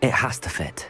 It has to fit.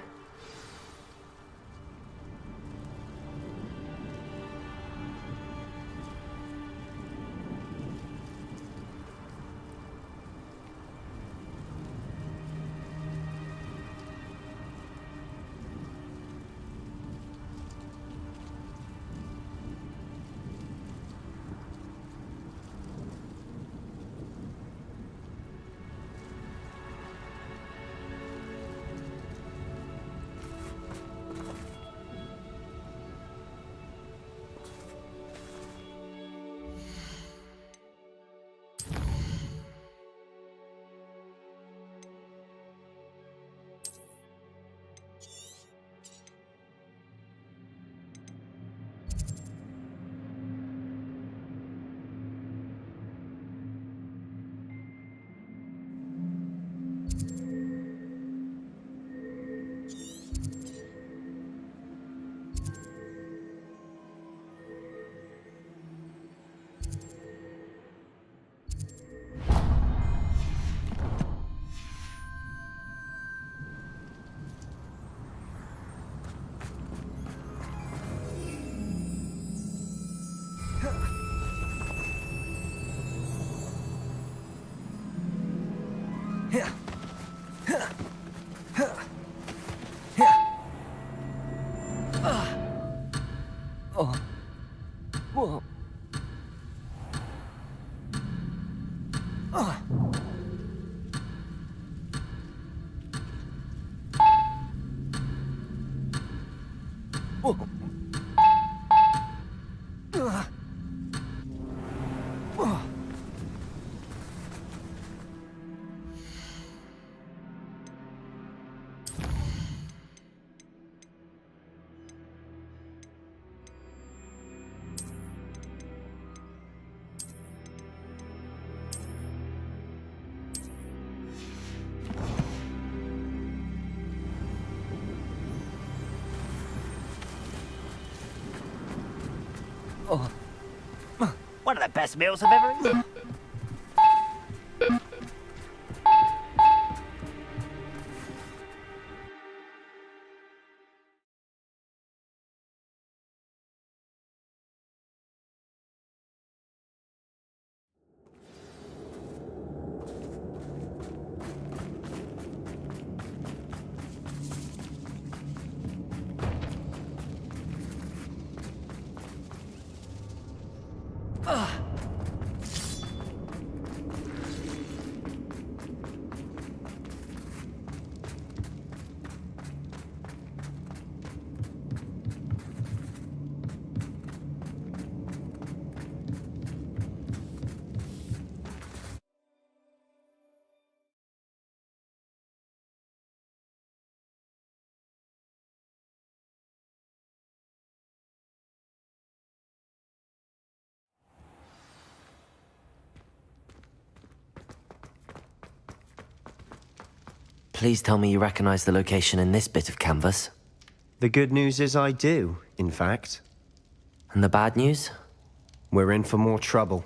One of the best meals I've ever eaten. Please tell me you recognize the location in this bit of canvas. The good news is I do, in fact. And the bad news? We're in for more trouble.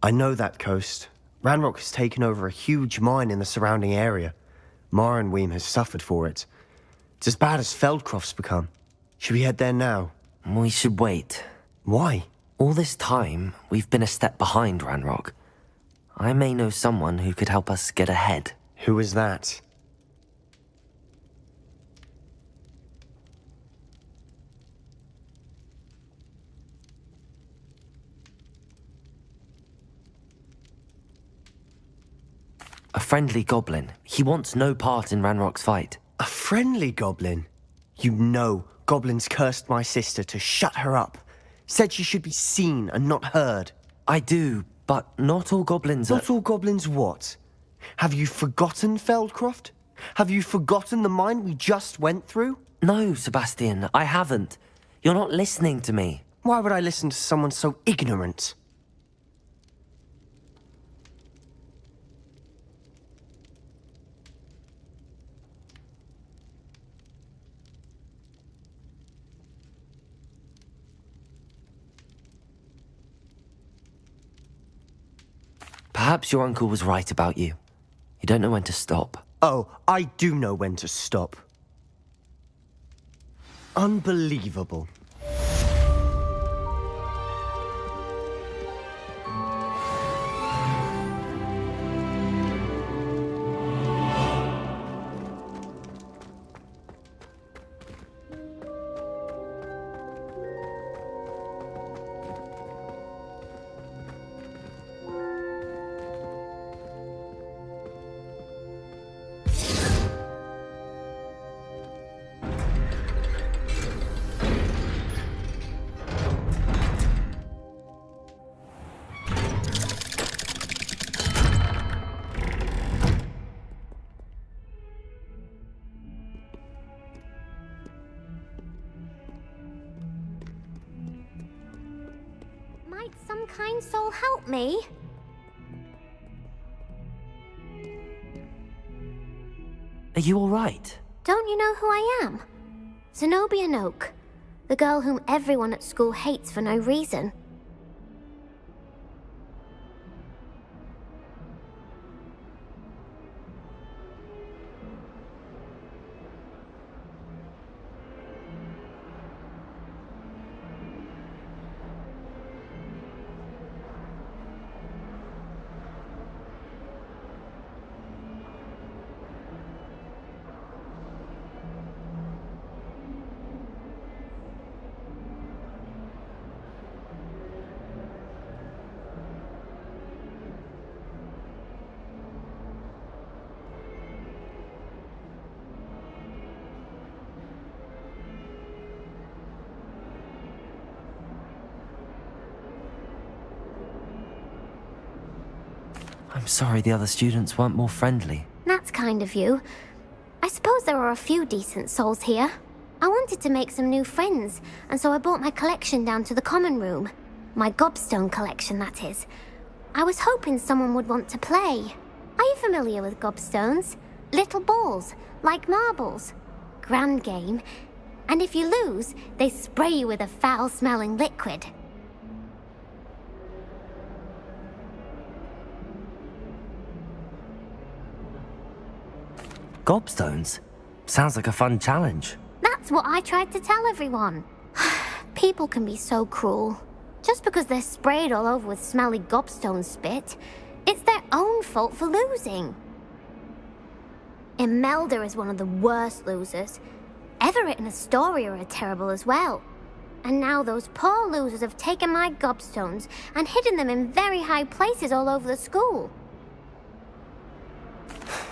I know that coast. Ranrock has taken over a huge mine in the surrounding area. Marenweem has suffered for it. It's as bad as Feldcroft's become. Should we head there now? We should wait. Why? All this time, we've been a step behind Ranrock. I may know someone who could help us get ahead. Who is that? A friendly goblin. He wants no part in Ranrock's fight. A friendly goblin? You know, goblins cursed my sister to shut her up. Said she should be seen and not heard. I do, but not all goblins are... Not all goblins what? Have you forgotten Feldcroft? Have you forgotten the mine we just went through? No, Sebastian, I haven't. You're not listening to me. Why would I listen to someone so ignorant? Perhaps your uncle was right about you. You don't know when to stop. Oh, I do know when to stop. Unbelievable. Might some kind soul help me? Are you all right? Don't you know who I am? Zenobia Noak, the girl whom everyone at school hates for no reason. I'm sorry the other students weren't more friendly. That's kind of you. I suppose there are a few decent souls here. I wanted to make some new friends, and so I brought my collection down to the common room. My gobstone collection, that is. I was hoping someone would want to play. Are you familiar with gobstones? Little balls, like marbles. Grand game. And if you lose, they spray you with a foul-smelling liquid. Gobstones? Sounds like a fun challenge. That's what I tried to tell everyone. People can be so cruel. Just because they're sprayed all over with smelly gobstone spit, it's their own fault for losing. Imelda is one of the worst losers. Everett and Astoria are terrible as well. And now those poor losers have taken my gobstones and hidden them in very high places all over the school.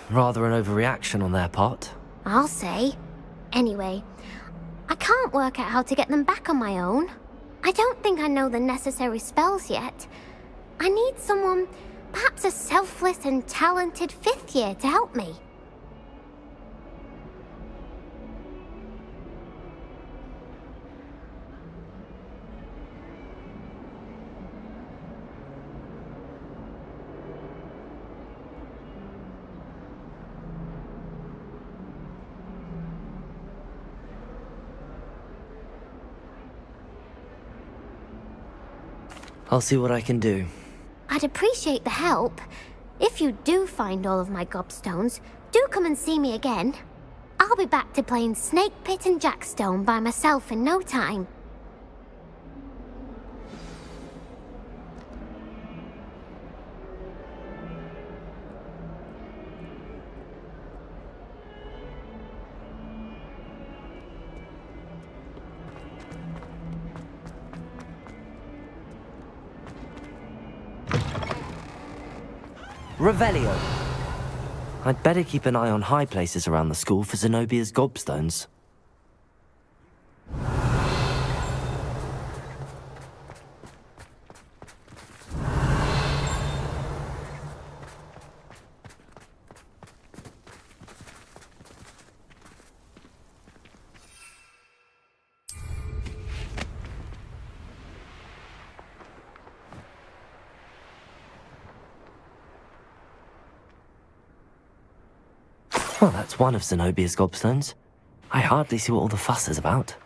Rather an overreaction on their part. I'll say. Anyway, I can't work out how to get them back on my own. I don't think I know the necessary spells yet. I need someone, perhaps a selfless and talented fifth year to help me. I'll see what I can do. I'd appreciate the help. If you do find all of my gobstones, do come and see me again. I'll I'll be back to playing Snake Pit and Jackstone by myself in no time. Revelio. I'd better keep an eye on high places around the school for Zenobia's gobstones. Well, that's one of Zenobia's gobstones. I hardly see what all the fuss is about.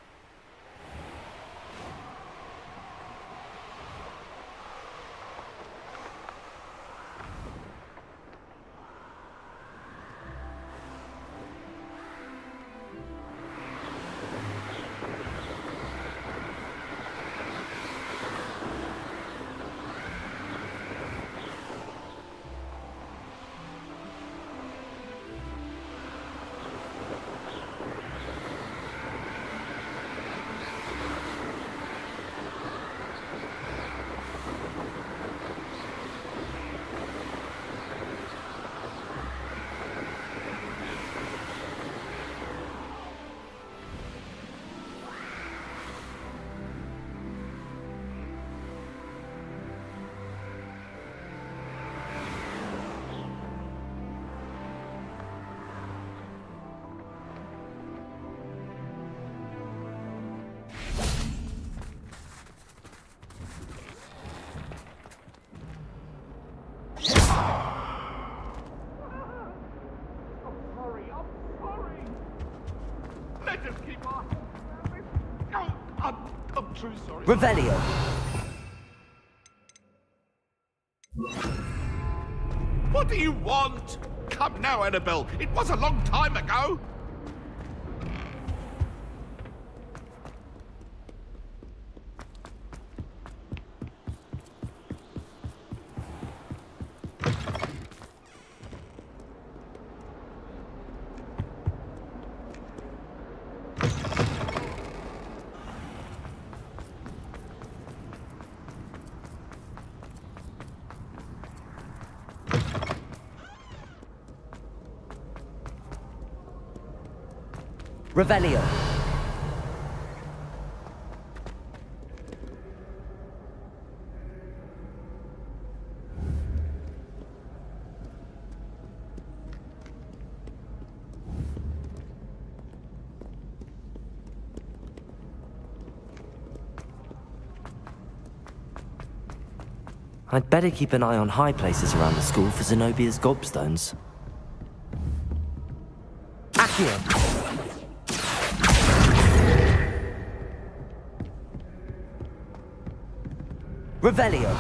I'm truly sorry. Revelio. What do you want? Come now, Annabelle. It was a long time ago. Revelio. I'd better keep an eye on high places around the school for Zenobia's gobstones. Accio! Revelio.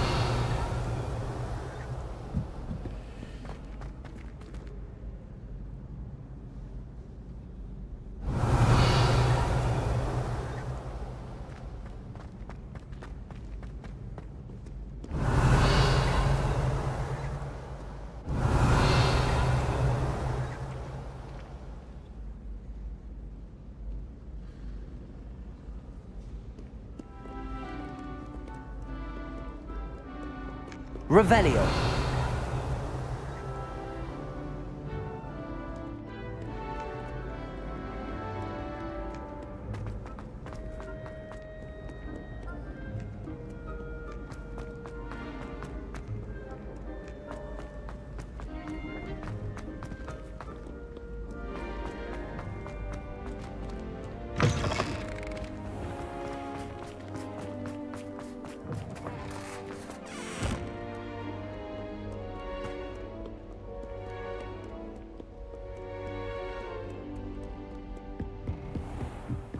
Revelio.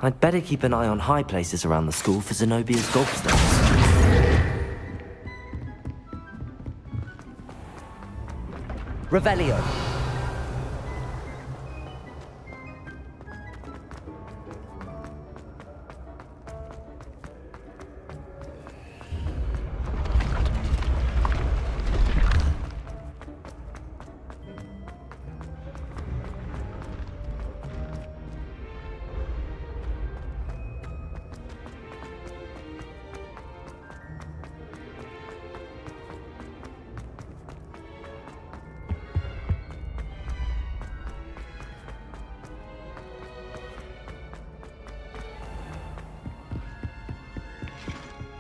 I'd better keep an eye on high places around the school for Zenobia's gobstones. Revelio.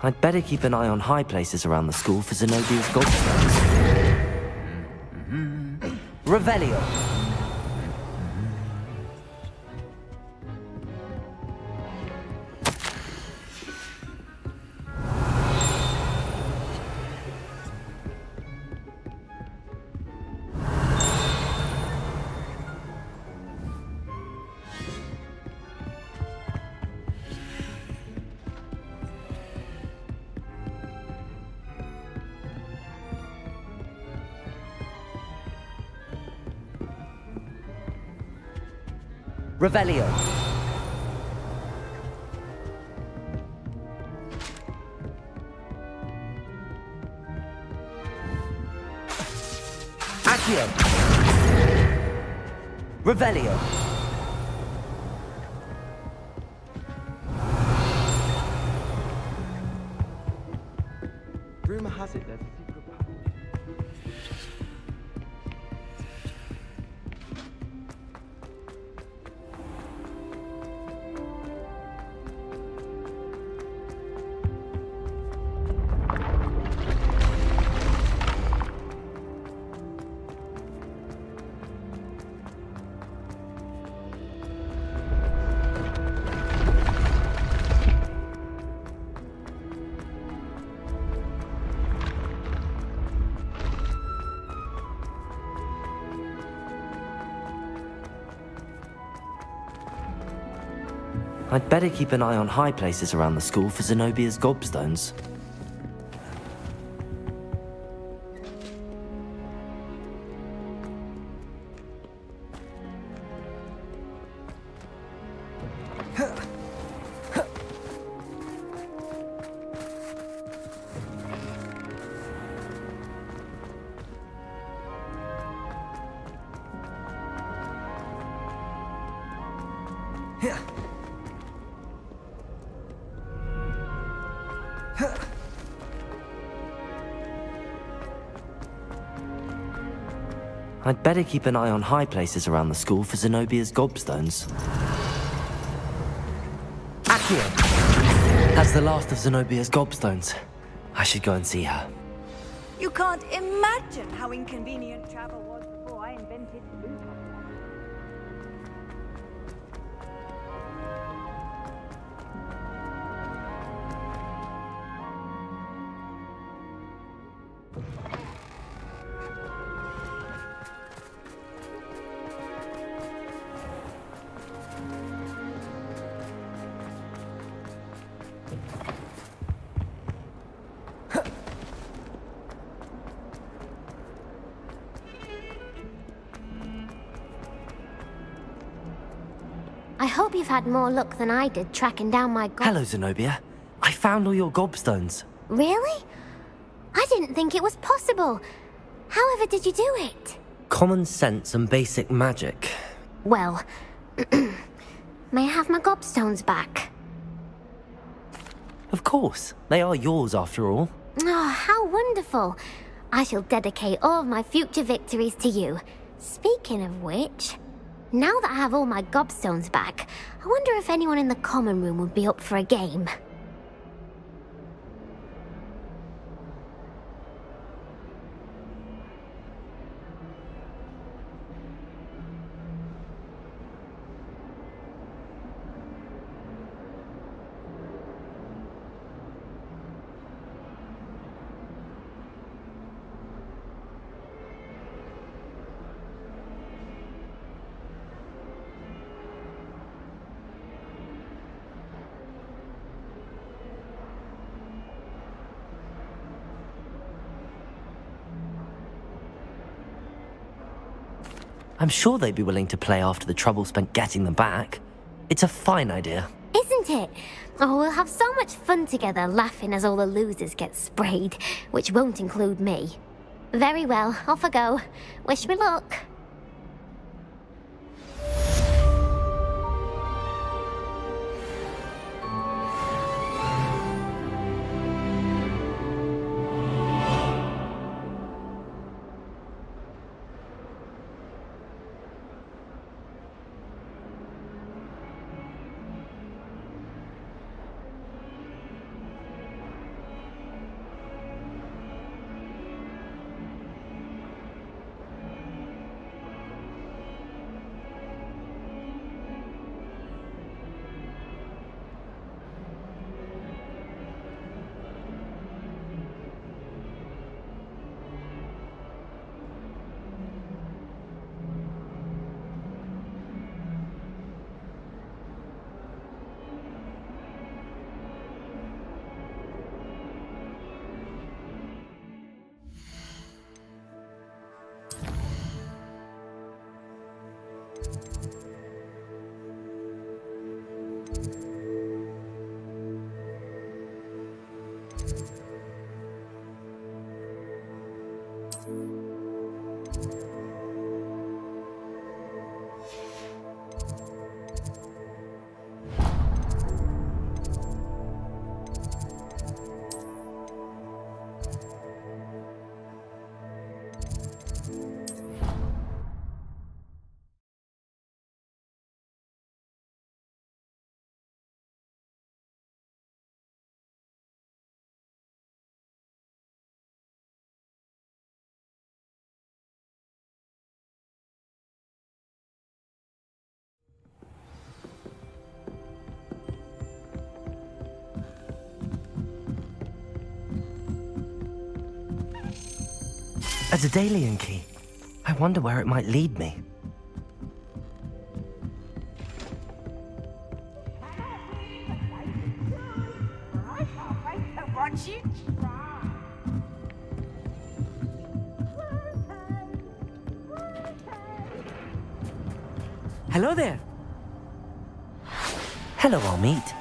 I'd better keep an eye on high places around the school for Zenobia's gobstones. Revelio! Revelio. Accio. Revelio. Rumor has it there's a secret passage. I'd better keep an eye on high places around the school for Zenobia's gobstones. I'd better keep an eye on high places around the school for Zenobia's gobstones. Accio! That's the last of Zenobia's gobstones. I should go and see her. You can't imagine how inconvenient travel was before I invented food. I hope you've had more luck than I did tracking down my Hello, Zenobia. I found all your gobstones. Really? I didn't think it was possible. However did you do it? Common sense and basic magic. Well, may I have my gobstones back? Of course. They are yours after all. Oh, how wonderful. I shall dedicate all of my future victories to you. Speaking of which, now that I have all my gobstones back, I wonder if anyone in the common room would be up for a game. I'm sure they'd be willing to play after the trouble spent getting them back. It's a fine idea. Isn't it? Oh, we'll have so much fun together laughing as all the losers get sprayed, which won't include me. Very well, off I go. Wish me luck. A Daedalian key. I wonder where it might lead me. Hello there. Hello, Almeet.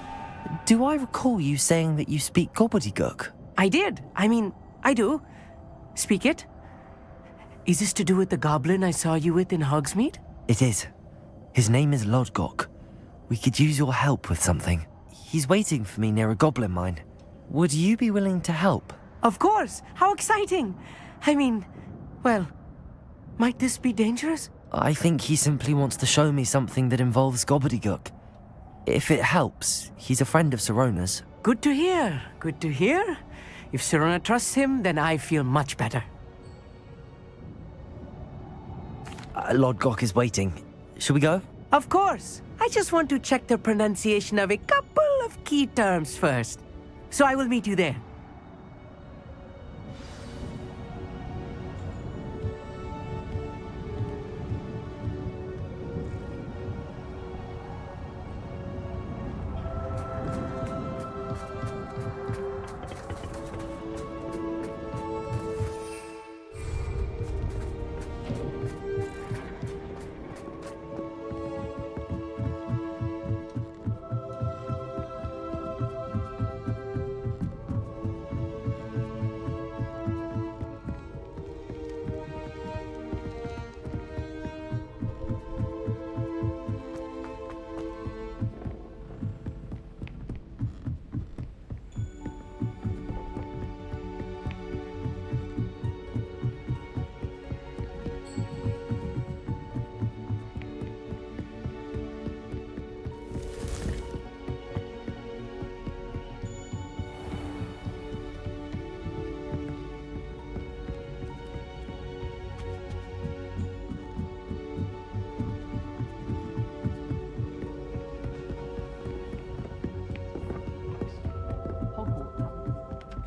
Do I recall you saying that you speak gobbledygook? I did. I do. Speak it. Is this to do with the goblin I saw you with in Hogsmeade? It is. His name is Lodgok. We could use your help with something. He's waiting for me near a goblin mine. Would you be willing to help? Of course. How exciting. Well, might this be dangerous? I think he simply wants to show me something that involves gobbledygook. If it helps, he's a friend of Sirona's. Good to hear. Good to hear. If Sirona trusts him, then I feel much better. Lodgok is waiting. Shall we go? Of course. I just want to check the pronunciation of a couple of key terms first. So I will meet you there.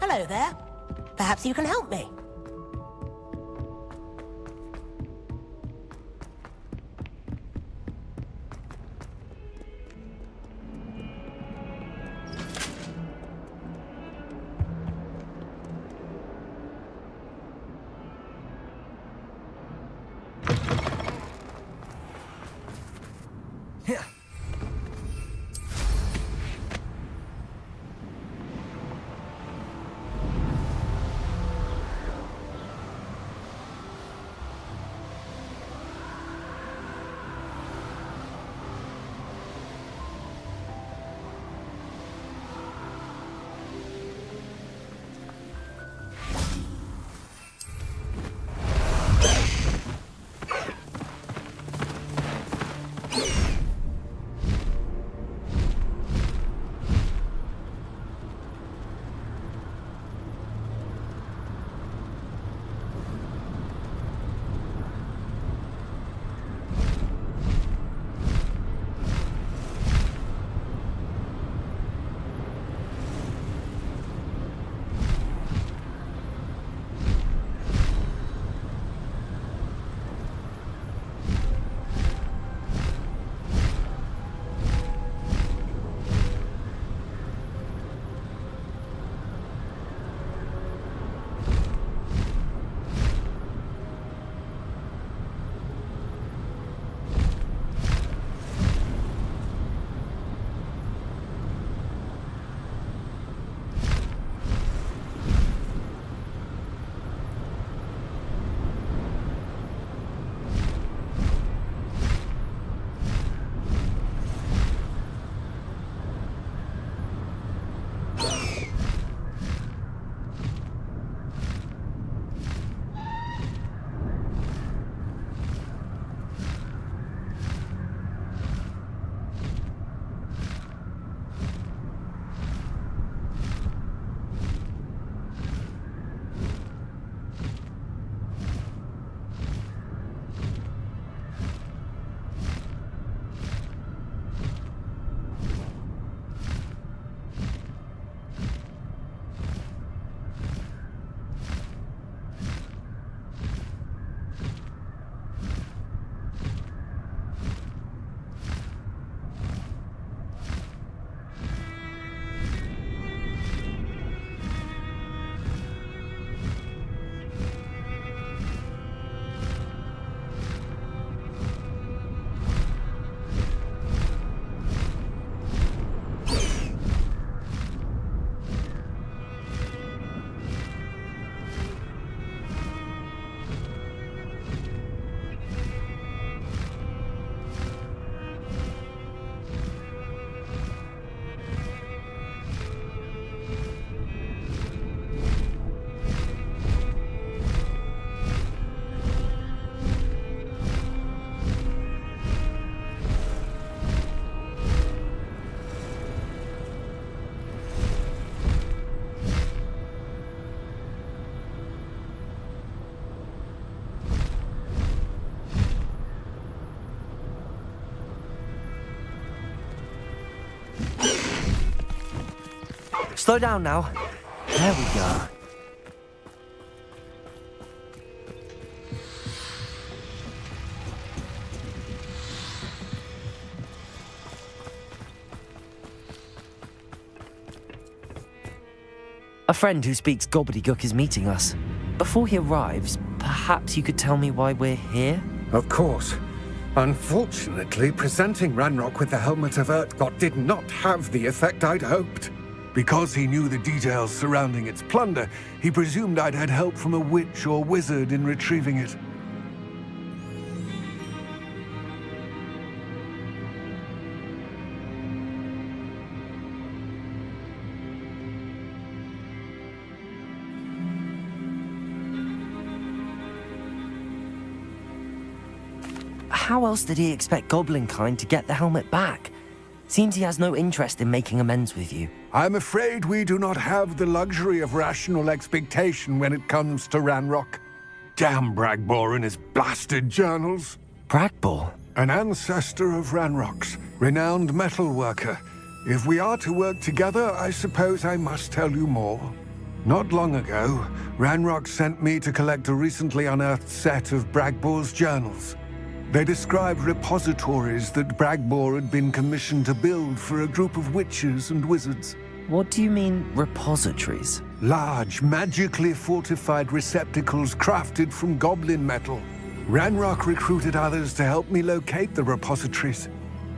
Hello there. Perhaps you can help me. Slow down now. There we go. A friend who speaks gobbledygook is meeting us. Before he arrives, perhaps you could tell me why we're here? Of course. Unfortunately, presenting Ranrock with the Helmet of Urtkot did not have the effect I'd hoped. Because he knew the details surrounding its plunder, he presumed I'd had help from a witch or wizard in retrieving it. How else did he expect Goblinkind to get the helmet back? Seems he has no interest in making amends with you. I'm afraid we do not have the luxury of rational expectation when it comes to Ranrock. Damn Bragbor and his blasted journals. Bragbor? An ancestor of Ranrock's, renowned metal worker. If we are to work together, I suppose I must tell you more. Not long ago, Ranrock sent me to collect a recently unearthed set of Bragbor's journals. They described repositories that Bragbor had been commissioned to build for a group of witches and wizards. What do you mean, repositories? Large, magically fortified receptacles crafted from goblin metal. Ranrock recruited others to help me locate the repositories.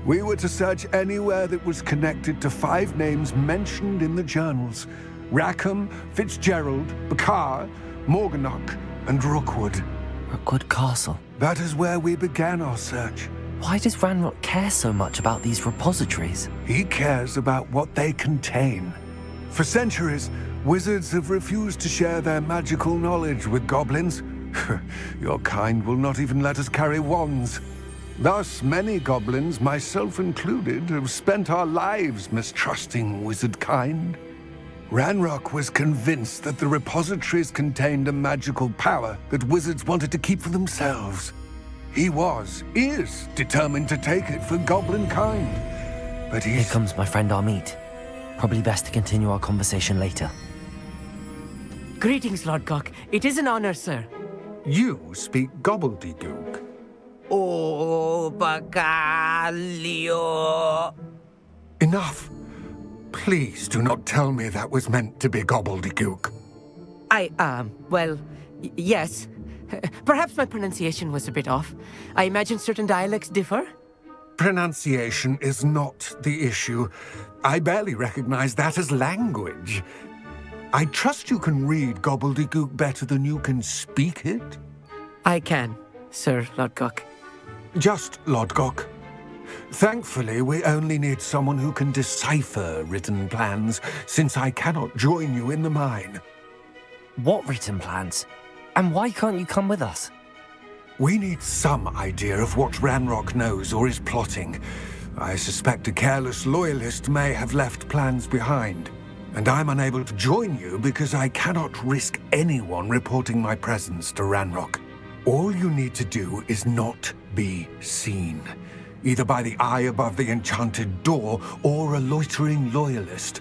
We were to search anywhere that was connected to 5 names mentioned in the journals: Rackham, Fitzgerald, Bakar, Morganach, and Rookwood. Rookwood Castle. That is where we began our search. Why does Ranrock care so much about these repositories? He cares about what they contain. For centuries, wizards have refused to share their magical knowledge with goblins. Your kind will not even let us carry wands. Thus, many goblins, myself included, have spent our lives mistrusting wizard kind. Ranrock was convinced that the repositories contained a magical power that wizards wanted to keep for themselves. He is determined to take it for goblin kind. But Here comes my friend Amit. Probably best to continue our conversation later. Greetings, Lodgok. It is an honor, sir. You speak gobbledygook. Oh, Bagalio. Enough. Please do not tell me that was meant to be gobbledygook. Well, yes. Perhaps my pronunciation was a bit off. I imagine certain dialects differ. Pronunciation is not the issue. I barely recognize that as language. I trust you can read gobbledygook better than you can speak it? I can, Sir Lodgok. Just Lodgok. Thankfully, we only need someone who can decipher written plans, since I cannot join you in the mine. What written plans? And why can't you come with us? We need some idea of what Ranrock knows or is plotting. I suspect a careless loyalist may have left plans behind. And I'm unable to join you because I cannot risk anyone reporting my presence to Ranrock. All you need to do is not be seen, either by the eye above the enchanted door or a loitering loyalist.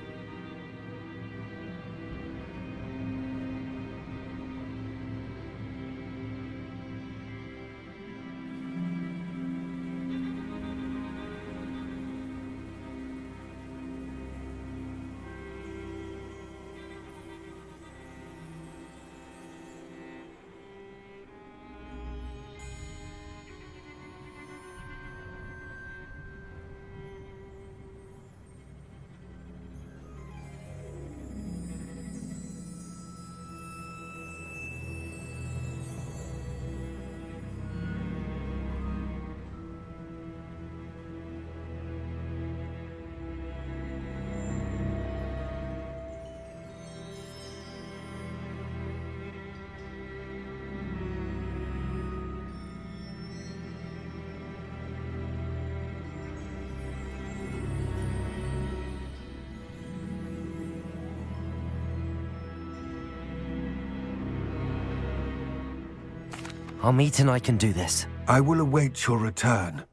Amit and I can do this. I will await your return.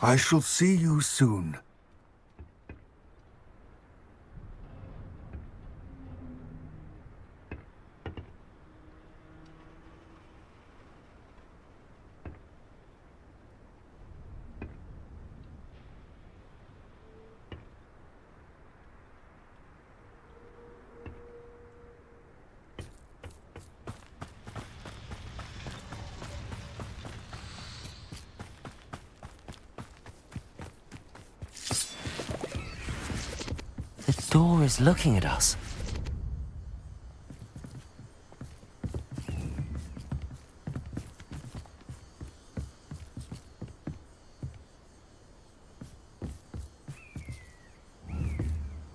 I shall see you soon. The door is looking at us.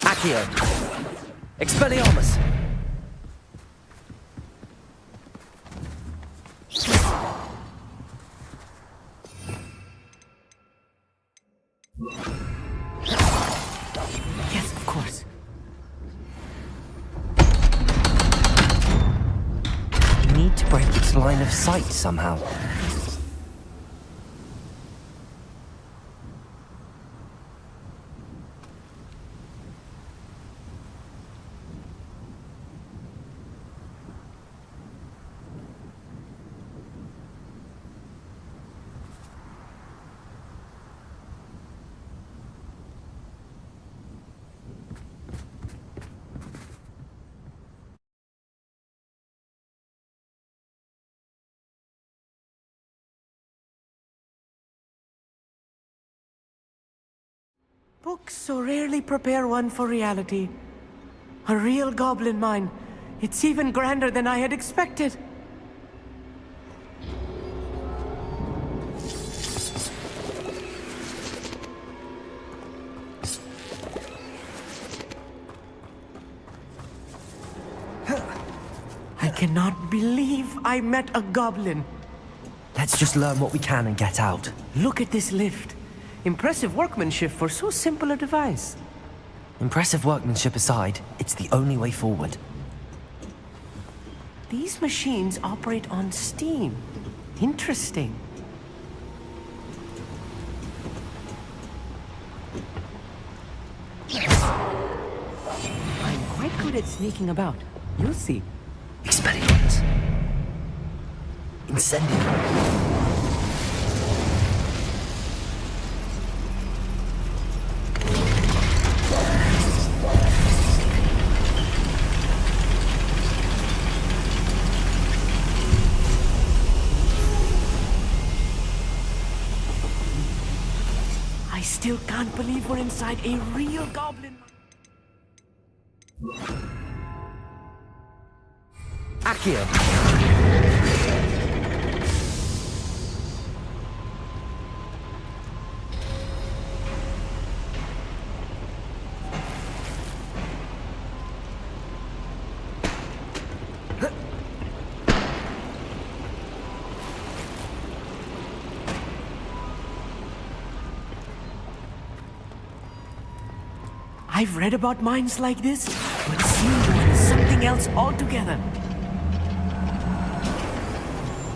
Accio! Expelliarmus! Yes, of course. We need to break its line of sight somehow. Books so rarely prepare one for reality. A real goblin mine. It's even grander than I had expected. I cannot believe I met a goblin. Let's just learn what we can and get out. Look at this lift. Impressive workmanship for so simple a device. Impressive workmanship aside, it's the only way forward. These machines operate on steam. Interesting. I'm quite good at sneaking about. You'll see. Expelliarmus. Incendiary. I still can't believe we're inside a real goblin. Accio! I've read about mines like this, but seeing one is something else altogether.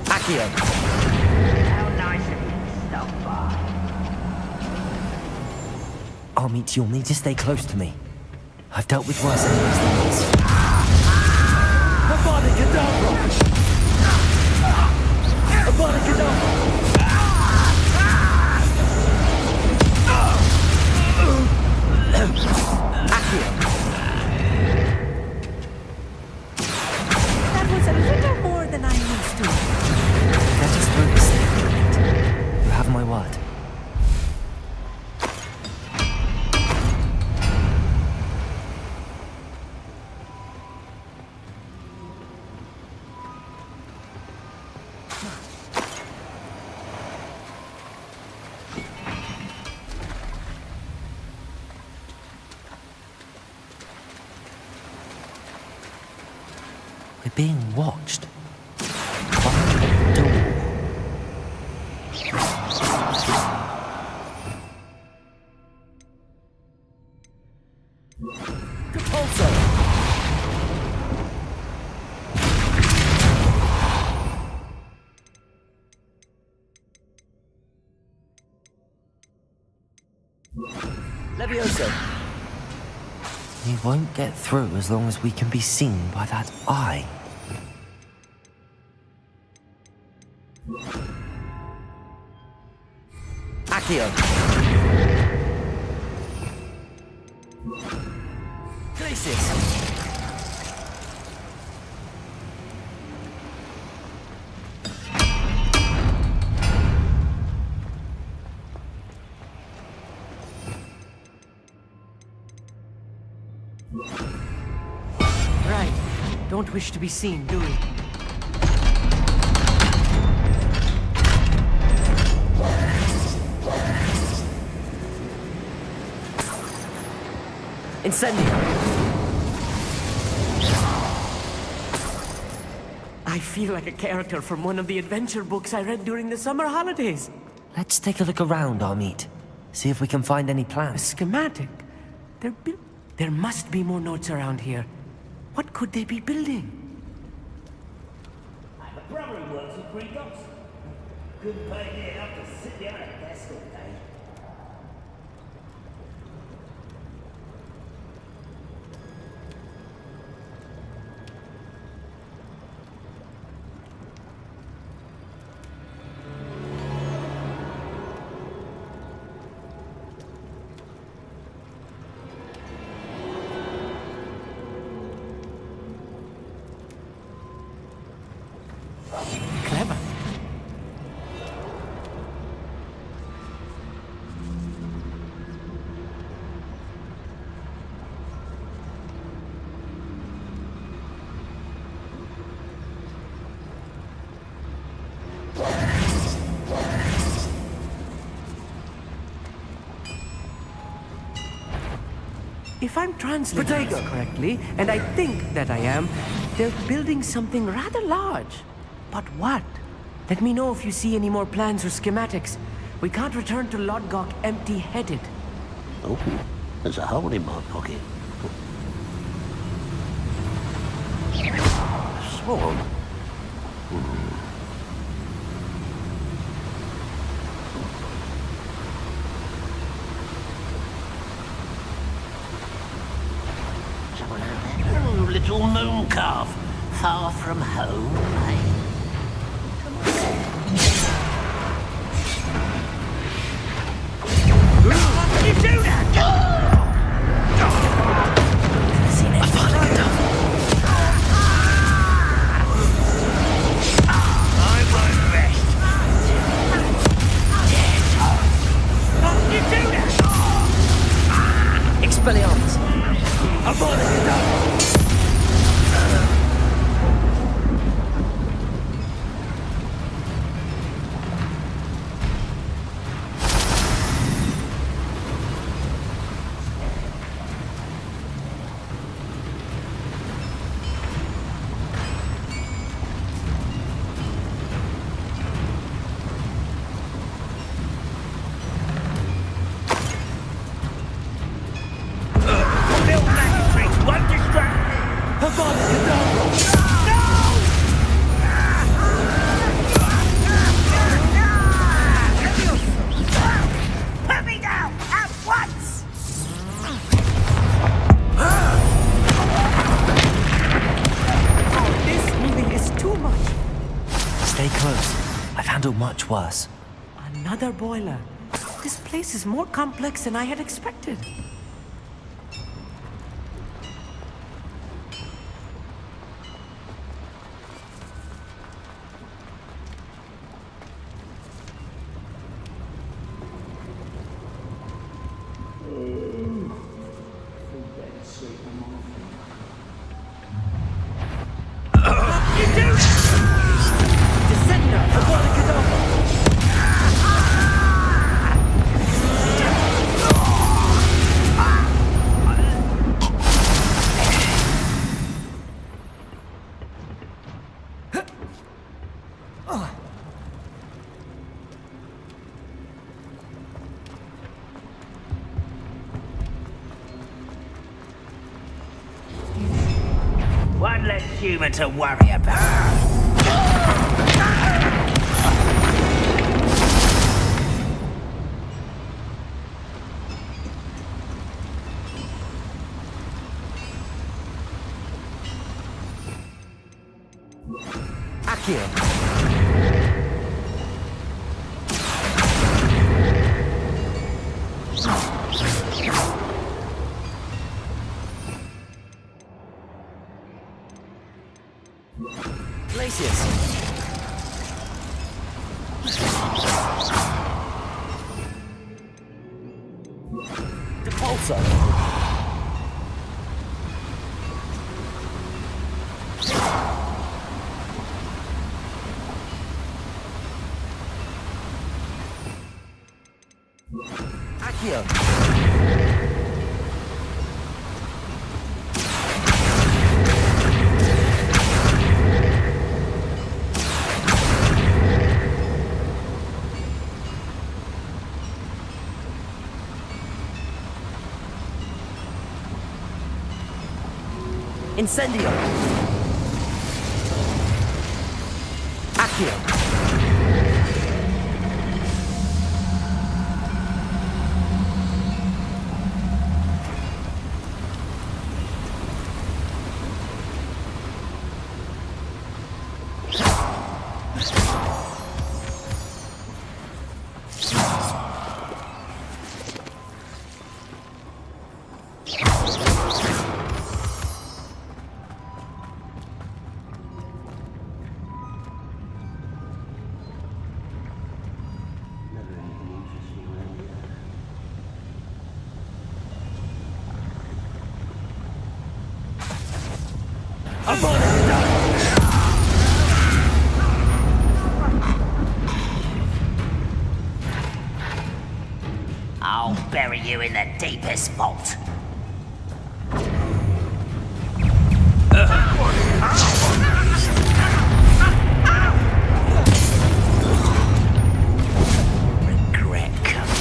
Accio! How nice of you to stop by. I'll meet you. You'll need to stay close to me. I've dealt with worse enemies than this. That was a little more than I'm used to. Get us through this thing. You have my word. We're being watched. By the door. Repulsor! Levioso! We won't get through as long as we can be seen by that eye. Accio! Glacis! Right. Don't wish to be seen, do we? Incendio! I feel like a character from one of the adventure books I read during the summer holidays. Let's take a look around, Amit. See if we can find any A plans. schematic. There must be more notes around here. What could they be building? I have a brother who works with Green Dots. Couldn't pay me enough to sit behind a desk all day. Clever. If I'm translating this correctly, and I think that I am, they're building something rather large. But what? Let me know if you see any more plans or schematics. We can't return to Lodgok empty-headed. Oh, there's a hole in my pocket. Sword? Someone out there? Oh, little moon calf. Far from home, eh? You do that! I finally got done. I won't rest. You do that! Expelliarmus! I'm falling down! Much worse. Another boiler. This place is more complex than I had expected. One less human to worry about. Akio! Glacius! Depulso! Revelio. Incendio. Accio. I'll bury you in the deepest vault. Regret coming.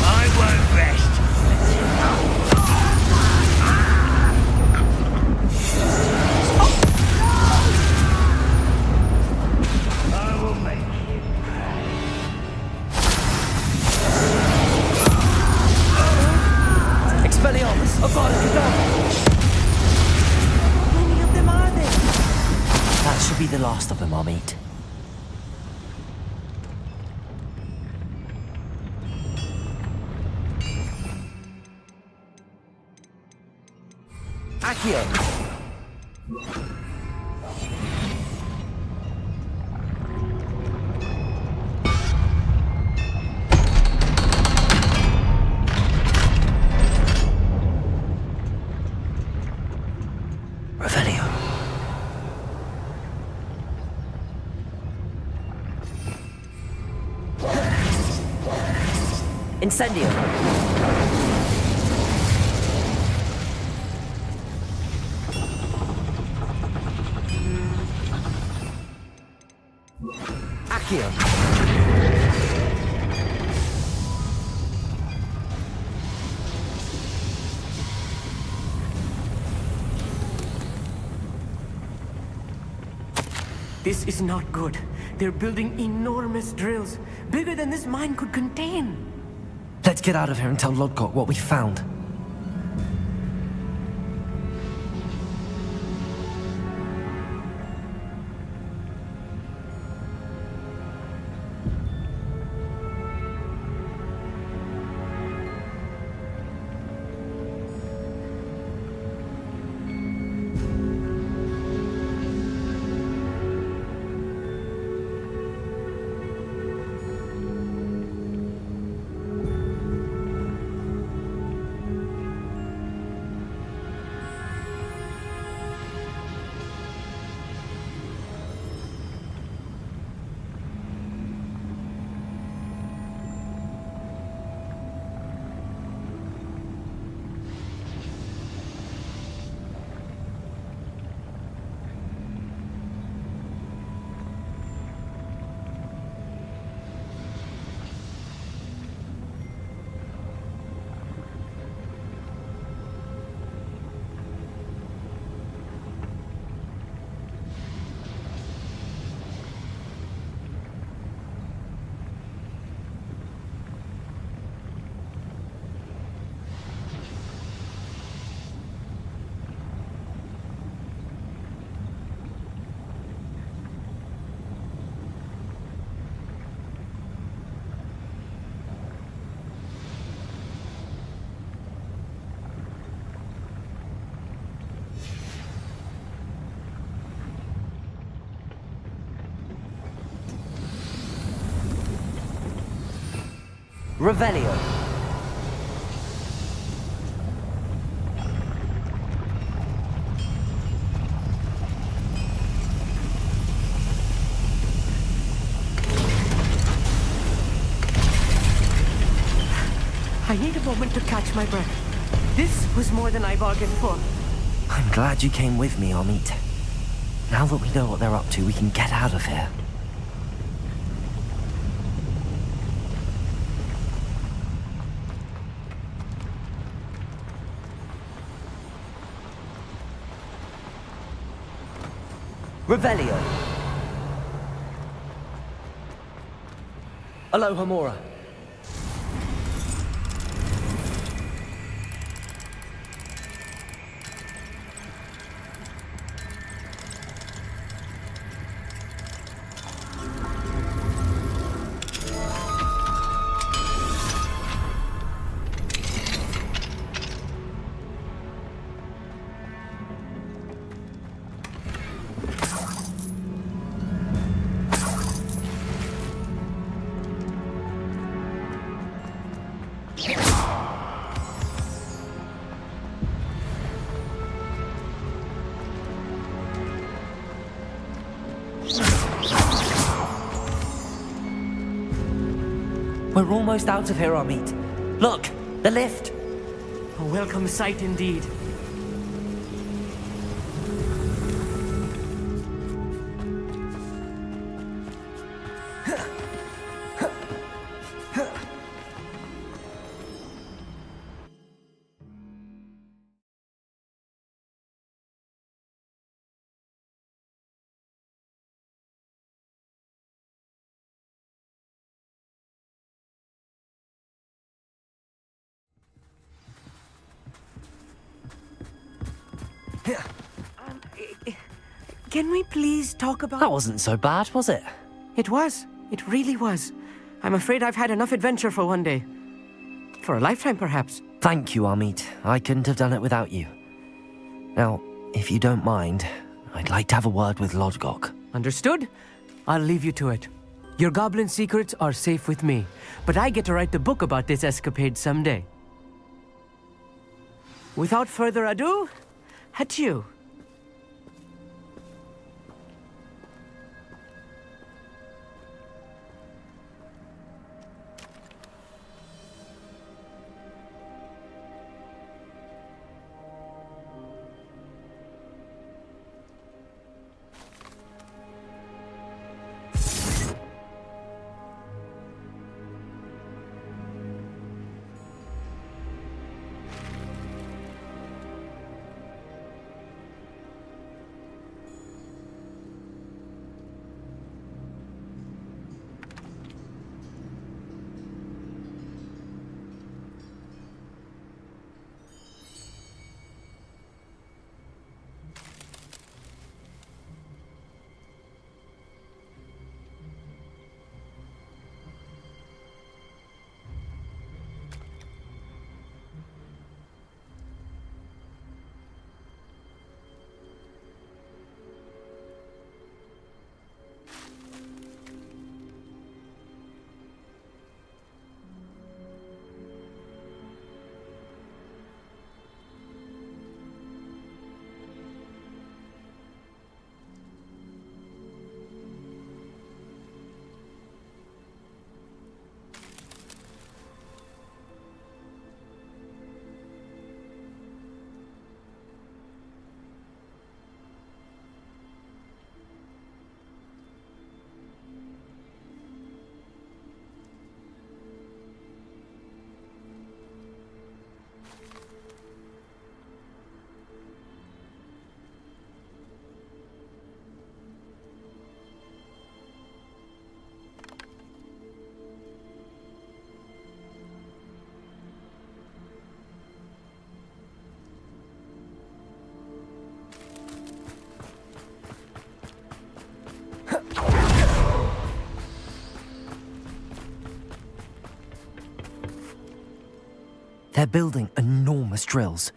I won't rest. I will make you pay. Expelliarmus. Avada Kedavra. How many of them are there? That should be the last of them, I'll meet. Accio. Revelio. Incendio. Accio. This is not good. They're building enormous drills, bigger than this mine could contain. Let's get out of here and tell Lodgok what we found. Revelio. I need a moment to catch my breath. This was more than I bargained for. I'm glad you came with me, Amit. Now that we know what they're up to, we can get out of here. Revelio. Aloha Mora. We're almost out of here, Amit. Look, the lift. A welcome sight indeed. Can we please talk about... That wasn't so bad, was it? It was. It really was. I'm afraid I've had enough adventure for one day. For a lifetime, perhaps. Thank you, Amit. I couldn't have done it without you. Now, if you don't mind, I'd like to have a word with Lodgok. Understood? I'll leave you to it. Your goblin secrets are safe with me, but I get to write the book about this escapade someday. Without further ado, adieu. They're building enormous drills.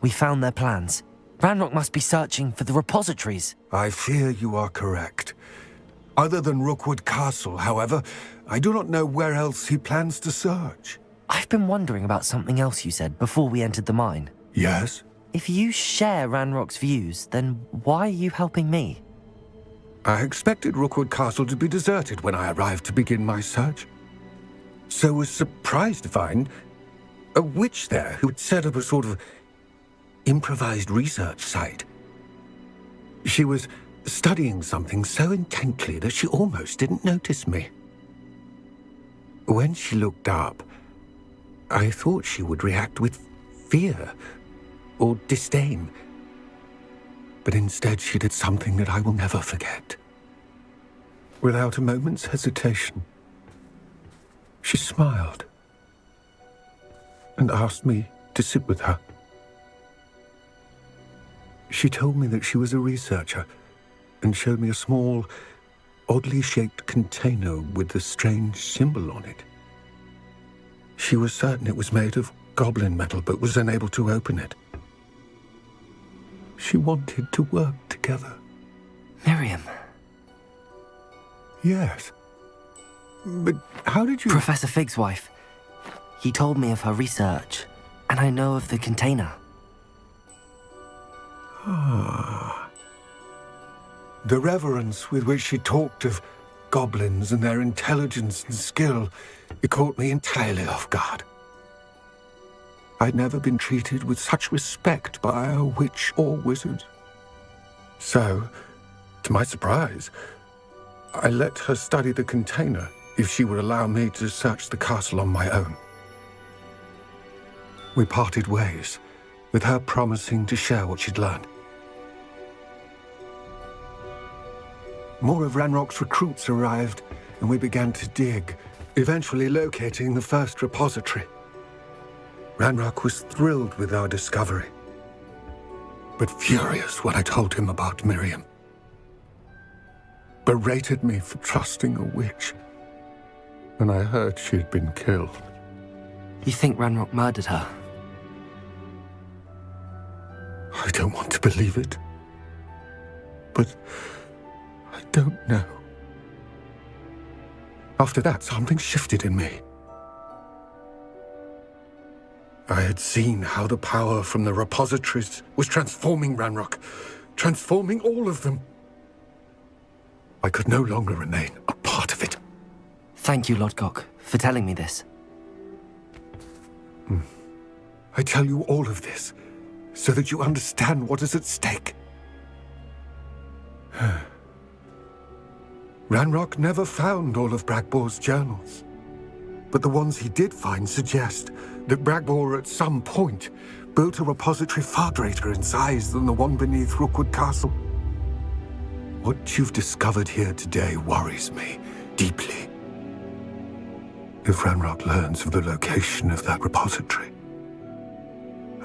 We found their plans. Ranrock must be searching for the repositories. I fear you are correct. Other than Rookwood Castle, however, I do not know where else he plans to search. I've been wondering about something else you said before we entered the mine. Yes? If you share Ranrock's views, then why are you helping me? I expected Rookwood Castle to be deserted when I arrived to begin my search. So was surprised to find a witch there who had set up a sort of improvised research site. She was studying something so intently that she almost didn't notice me. When she looked up, I thought she would react with fear or disdain. But instead she did something that I will never forget. Without a moment's hesitation, she smiled and asked me to sit with her. She told me that she was a researcher and showed me a small, oddly shaped container with a strange symbol on it. She was certain it was made of goblin metal, but was unable to open it. She wanted to work together. Miriam. Yes. But how did you... Professor Fig's wife. He told me of her research, and I know of the container. Ah. The reverence with which she talked of goblins and their intelligence and skill, it caught me entirely off guard. I'd never been treated with such respect by a witch or wizard. So, to my surprise, I let her study the container if she would allow me to search the castle on my own. We parted ways, with her promising to share what she'd learned. More of Ranrock's recruits arrived, and we began to dig, eventually locating the first repository. Ranrock was thrilled with our discovery, but furious when I told him about Miriam. Berated me for trusting a witch, and I heard she had been killed. You think Ranrock murdered her? I don't want to believe it, but I don't know. After that, something shifted in me. I had seen how the power from the repositories was transforming Ranrock, transforming all of them. I could no longer remain a part of it. Thank you, Lodgok, for telling me this. I tell you all of this so that you understand what is at stake. Ranrock never found all of Bragbor's journals, but the ones he did find suggest that Bragbor at some point built a repository far greater in size than the one beneath Rookwood Castle. What you've discovered here today worries me deeply. If Ranrock learns of the location of that repository,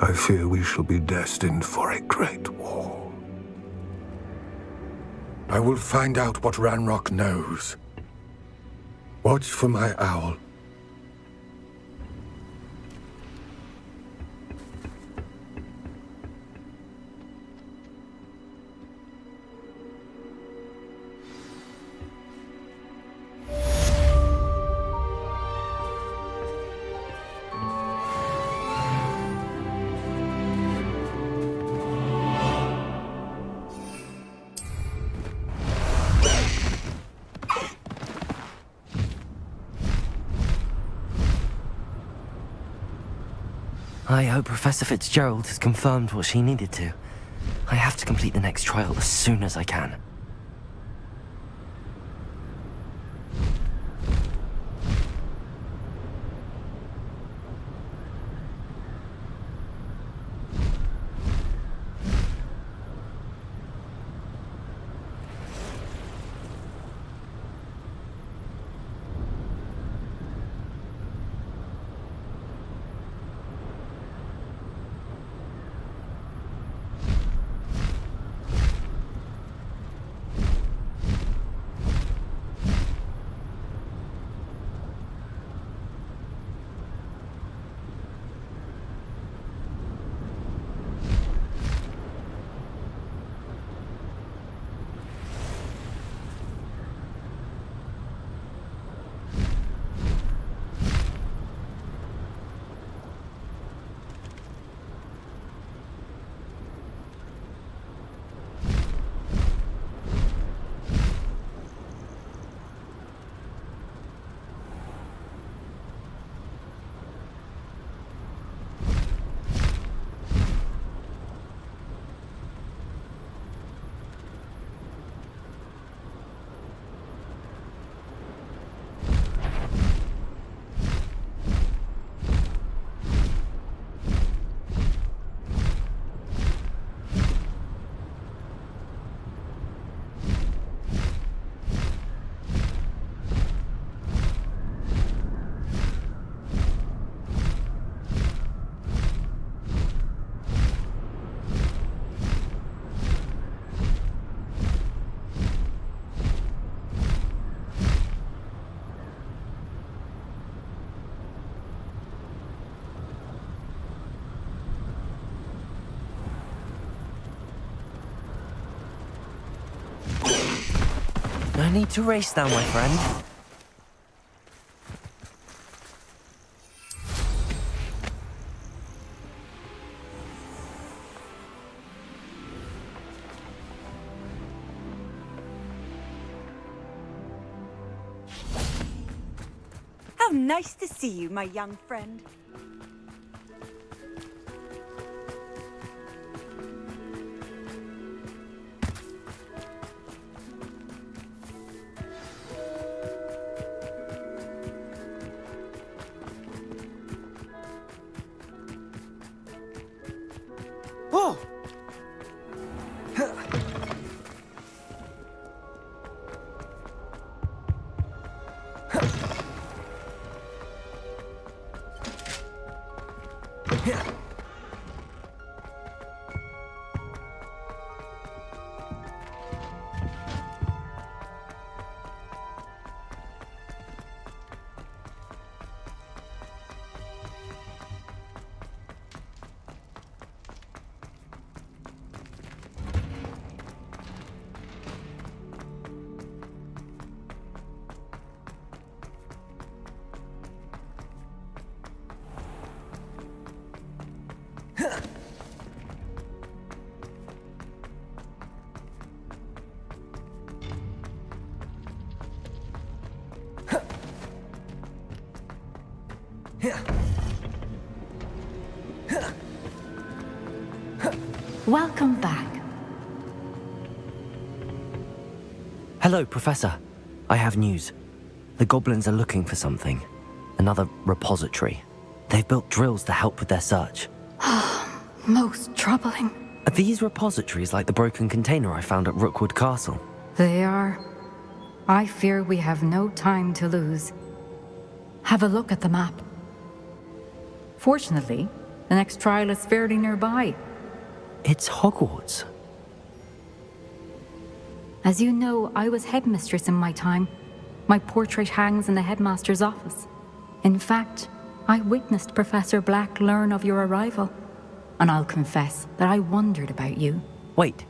I fear we shall be destined for a great war. I will find out what Ranrock knows. Watch for my owl. I hope Professor Fitzgerald has confirmed what she needed to. I have to complete the next trial as soon as I can. I need to race now, my friend. How nice to see you, my young friend. Oh! Welcome back. Hello, Professor. I have news. The goblins are looking for something. Another repository. They've built drills to help with their search. Most troubling. Are these repositories like the broken container I found at Rookwood Castle? They are. I fear we have no time to lose. Have a look at the map. Fortunately, the next trial is fairly nearby. It's Hogwarts. As you know, I was headmistress in my time. My portrait hangs in the headmaster's office. In fact, I witnessed Professor Black learn of your arrival. And I'll confess that I wondered about you. Wait,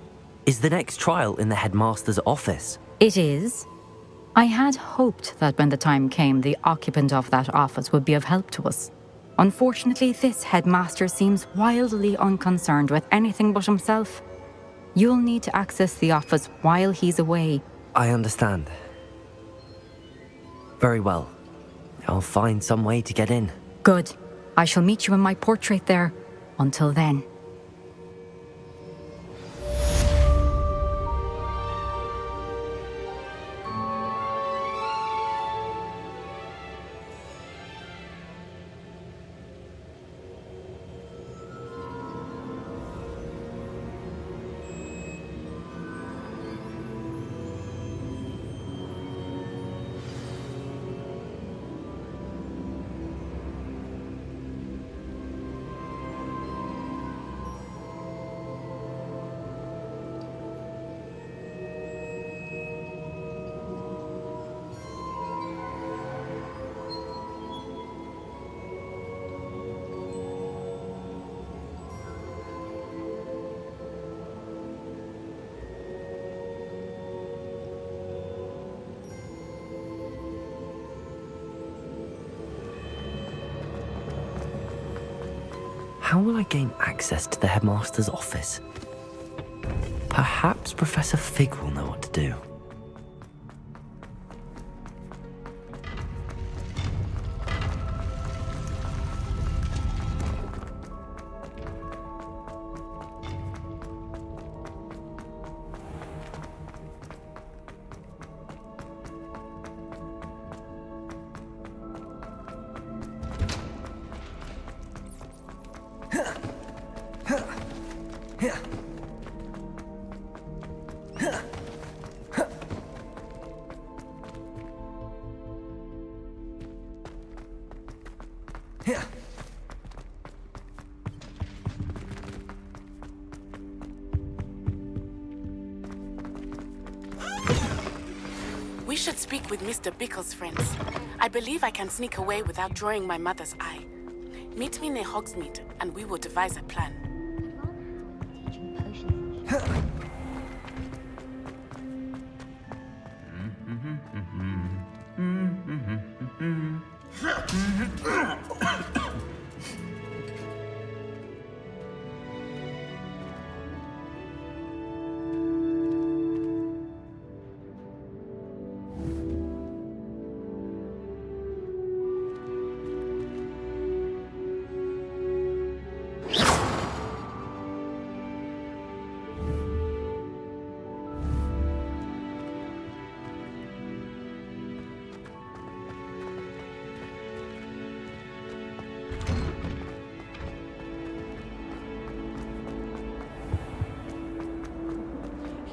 is the next trial in the headmaster's office? It is. I had hoped that when the time came, the occupant of that office would be of help to us. Unfortunately, this headmaster seems wildly unconcerned with anything but himself. You'll need to access the office while he's away. I understand. Very well. I'll find some way to get in. Good. I shall meet you in my portrait there. Until then. How will I gain access to the headmaster's office? Perhaps Professor Fig will know what to do. We should speak with Mr. Bickle's friends. I believe I can sneak away without drawing my mother's eye. Meet me near Hogsmeade, and we will devise a plan.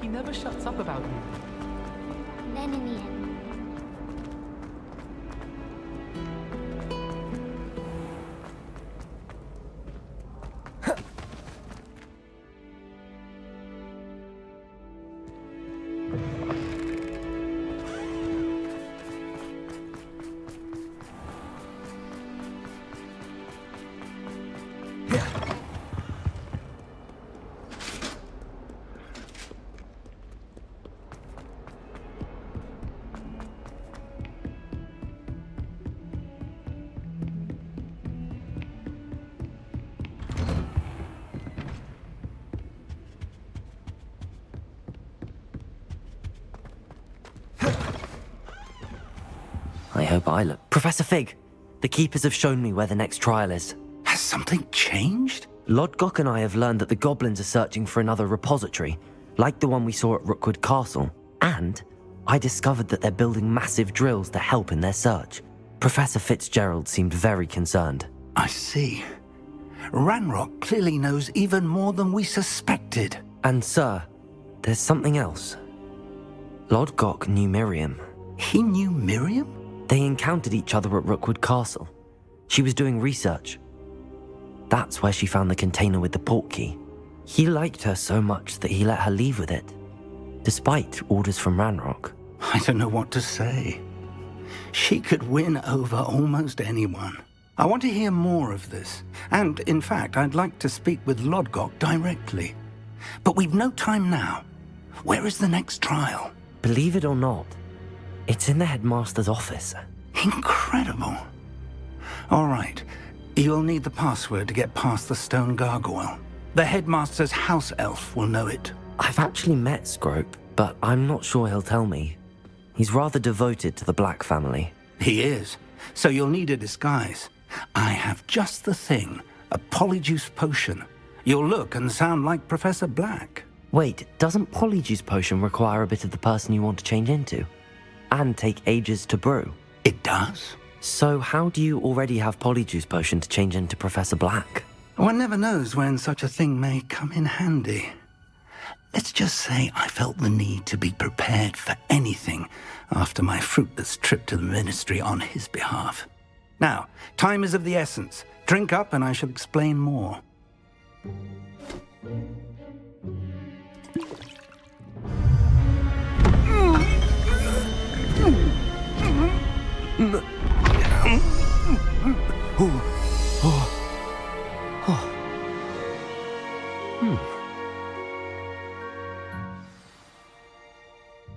He never shuts up about me. Then in the end. I hope I look. Professor Fig, the Keepers have shown me where the next trial is. Has something changed? Lodgok and I have learned that the goblins are searching for another repository, like the one we saw at Rookwood Castle. And I discovered that they're building massive drills to help in their search. Professor Fitzgerald seemed very concerned. I see. Ranrock clearly knows even more than we suspected. And sir, there's something else. Lodgok knew Miriam. He knew Miriam? They encountered each other at Rookwood Castle. She was doing research. That's where she found the container with the portkey. He liked her so much that he let her leave with it, despite orders from Ranrock. I don't know what to say. She could win over almost anyone. I want to hear more of this. And, in fact, I'd like to speak with Lodgok directly. But we've no time now. Where is the next trial? Believe it or not, it's in the headmaster's office. Incredible. All right. You'll need the password to get past the stone gargoyle. The headmaster's house elf will know it. I've actually met Scrope, but I'm not sure he'll tell me. He's rather devoted to the Black family. He is. So you'll need a disguise. I have just the thing. A polyjuice potion. You'll look and sound like Professor Black. Wait, doesn't Polyjuice Potion require a bit of the person you want to change into? And take ages to brew? It does. So how do you already have Polyjuice Potion to change into Professor Black? One never knows when such a thing may come in handy. Let's just say I felt the need to be prepared for anything after my fruitless trip to the Ministry on his behalf. Now, time is of the essence. Drink up and I shall explain more.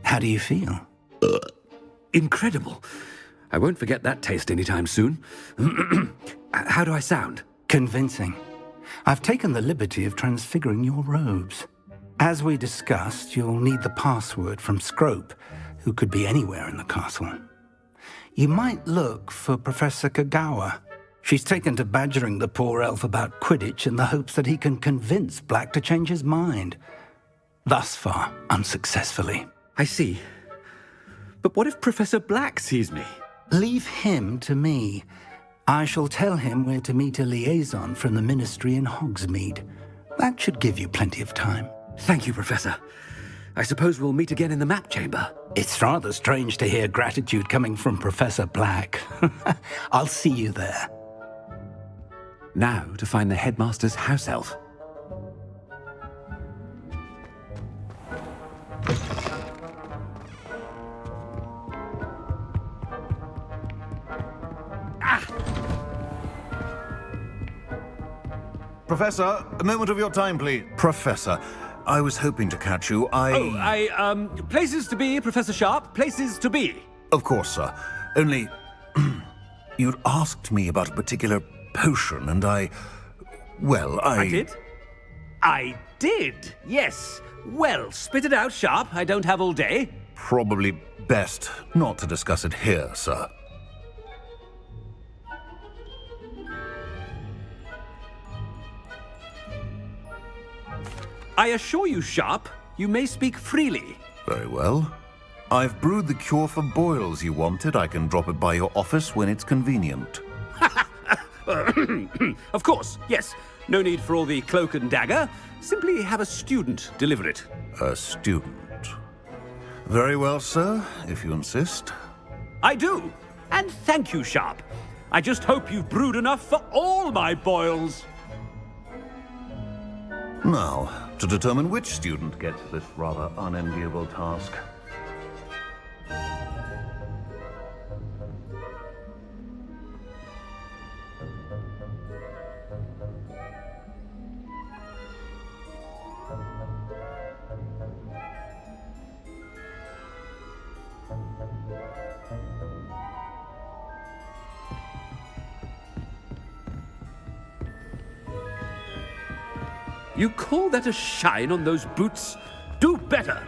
How do you feel? Incredible. I won't forget that taste anytime soon. How do I sound? Convincing. I've taken the liberty of transfiguring your robes. As we discussed, you'll need the password from Scrope, who could be anywhere in the castle. You might look for Professor Kagawa. She's taken to badgering the poor elf about Quidditch in the hopes that he can convince Black to change his mind. Thus far, unsuccessfully. I see. But what if Professor Black sees me? Leave him to me. I shall tell him where to meet a liaison from the Ministry in Hogsmeade. That should give you plenty of time. Thank you, Professor. I suppose we'll meet again in the map chamber. It's rather strange to hear gratitude coming from Professor Black. I'll see you there. Now to find the headmaster's house elf. Professor, a moment of your time, please. Professor, I was hoping to catch you. Places to be, Professor Sharp. Places to be. Of course, sir. Only, you'd asked me about a particular potion, and I did? I did, yes. Well, spit it out, Sharp. I don't have all day. Probably best not to discuss it here, sir. I assure you, Sharp, you may speak freely. Very well. I've brewed the cure for boils you wanted. I can drop it by your office when it's convenient. Of course, yes. No need for all the cloak and dagger. Simply have a student deliver it. A student? Very well, sir, if you insist. I do. And thank you, Sharp. I just hope you've brewed enough for all my boils. Now, to determine which student gets this rather unenviable task. You call that a shine on those boots? Do better!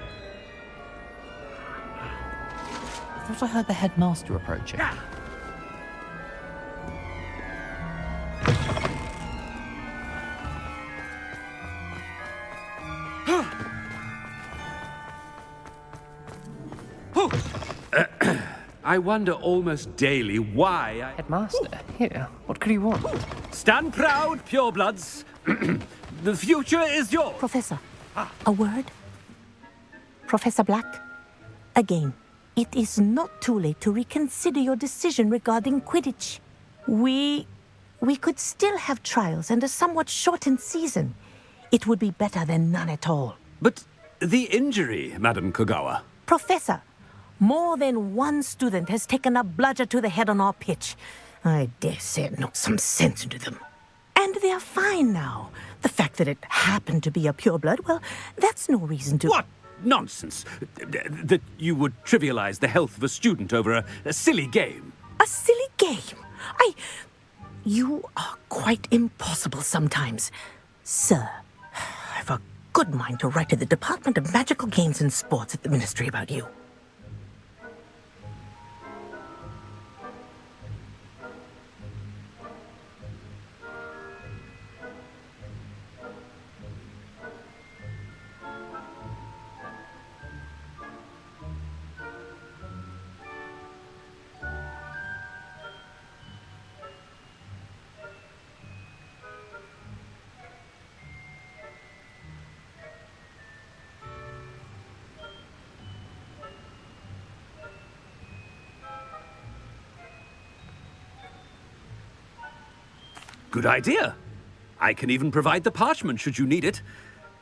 I thought I heard the headmaster approaching. I wonder almost daily why I... Headmaster, here, what could he want? Stand proud, purebloods. The future is yours. Professor, a word? Professor Black, again, it is not too late to reconsider your decision regarding Quidditch. We could still have trials and a somewhat shortened season. It would be better than none at all. But the injury, Madam Kogawa. Professor, more than one student has taken a bludger to the head on our pitch. I dare say it knocked some sense into them. And they're fine now. The fact that it happened to be a pureblood, well, that's no reason to... What nonsense! That you would trivialize the health of a student over a silly game. A silly game? You are quite impossible sometimes. Sir, I've a good mind to write to the Department of Magical Games and Sports at the Ministry about you. Good idea. I can even provide the parchment should you need it.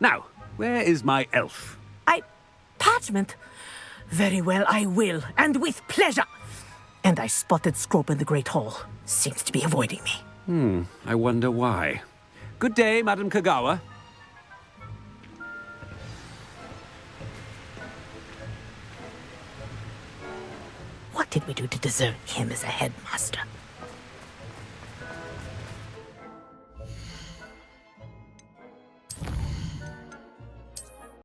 Now, where is my elf? Parchment? Very well, I will, and with pleasure. And I spotted Scrope in the Great Hall. Seems to be avoiding me. I wonder why. Good day, Madam Kogawa. What did we do to deserve him as a headmaster?